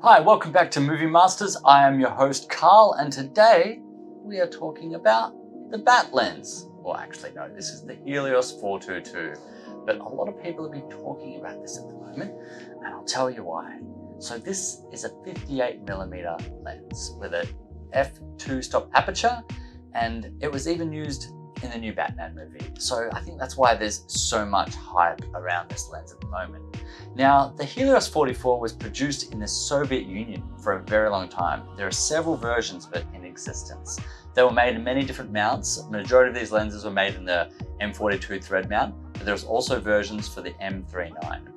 Hi, welcome back to Movie Masters. I am your host Carl, and today we are talking about the bat lens. Well, actually no, this is the Helios 422, but a lot of people have been talking about this at the moment, and I'll tell you why. So this is a 58mm lens with a f2 stop aperture, and it was even used in the new Batman movie. So I think that's why there's so much hype around this lens at the moment. Now, the Helios 44 was produced in the Soviet Union for a very long time. There are several versions of it in existence. They were made in many different mounts. The majority of these lenses were made in the M42 thread mount, but there's also versions for the M39.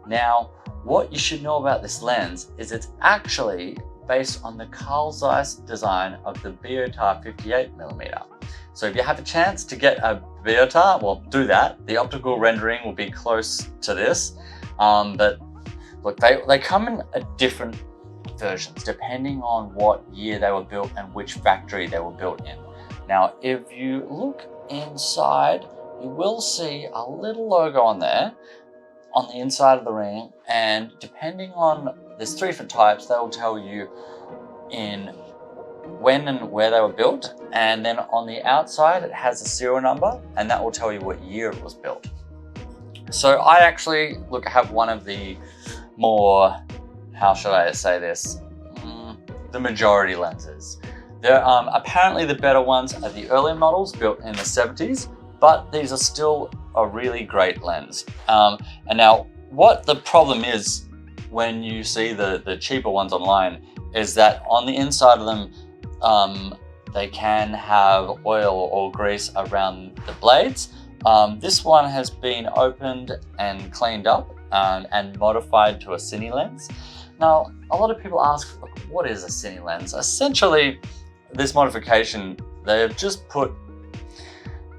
Now, what you should know about this lens is it's actually based on the Carl Zeiss design of the Biotar 58mm. So if you have a chance to get a Biotar, well, do that. The optical rendering will be close to this. But look, they come in different versions depending on what year they were built and which factory they were built in. Now, if you look inside, you will see a little logo on there on the inside of the ring, and depending on, there's three different types, they will tell you in when and where they were built, and then on the outside it has a serial number, and that will tell you what year it was built. So I actually have one of the more, how should I say this, the majority lenses. They're apparently the better ones are the earlier models built in the 70s, but these are still a really great lens. And now what the problem is when you see the cheaper ones online is that on the inside of them, they can have oil or grease around the blades. This one has been opened and cleaned up and modified to a Cine lens. Now, a lot of people ask, what is a Cine lens? Essentially, this modification, they've just put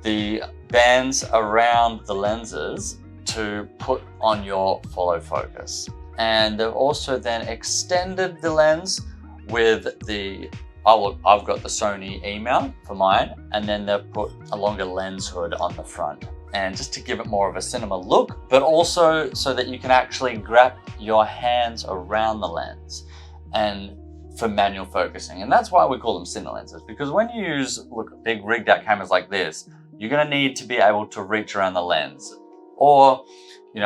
the bands around the lenses to put on your follow focus. And they've also then extended the lens with the, I've got the Sony E mount for mine, and then they've put a longer lens hood on the front. And just to give it more of a cinema look, but also so that you can actually grab your hands around the lens and for manual focusing. And that's why we call them Cine lenses, because when you use big rigged out cameras like this, you're gonna need to be able to reach around the lens or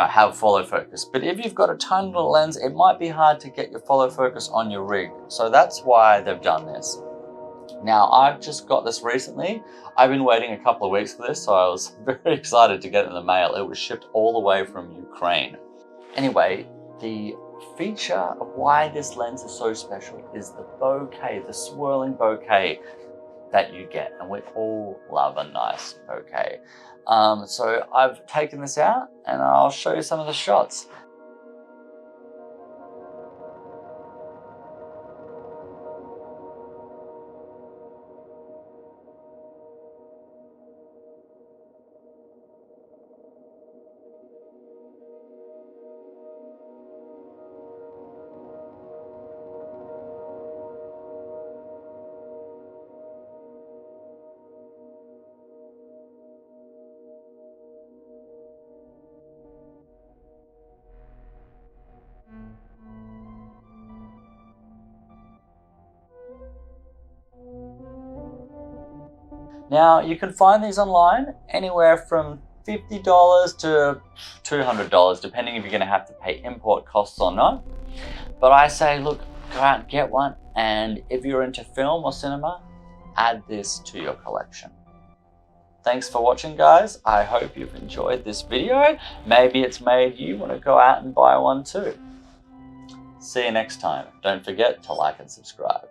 have follow focus. But if you've got a tiny little lens, it might be hard to get your follow focus on your rig. So that's why they've done this. Now, I've just got this recently. I've been waiting a couple of weeks for this, so I was very excited to get it in the mail. It was shipped all the way from Ukraine. Anyway, the feature of why this lens is so special is the bokeh, the swirling bokeh that you get, and we all love a nice bokeh. So I've taken this out and I'll show you some of the shots. Now, you can find these online anywhere from $50 to $200, depending if you're gonna have to pay import costs or not. But I say, look, go out and get one. And if you're into film or cinema, add this to your collection. Thanks for watching, guys. I hope you've enjoyed this video. Maybe it's made you want to go out and buy one too. See you next time. Don't forget to like and subscribe.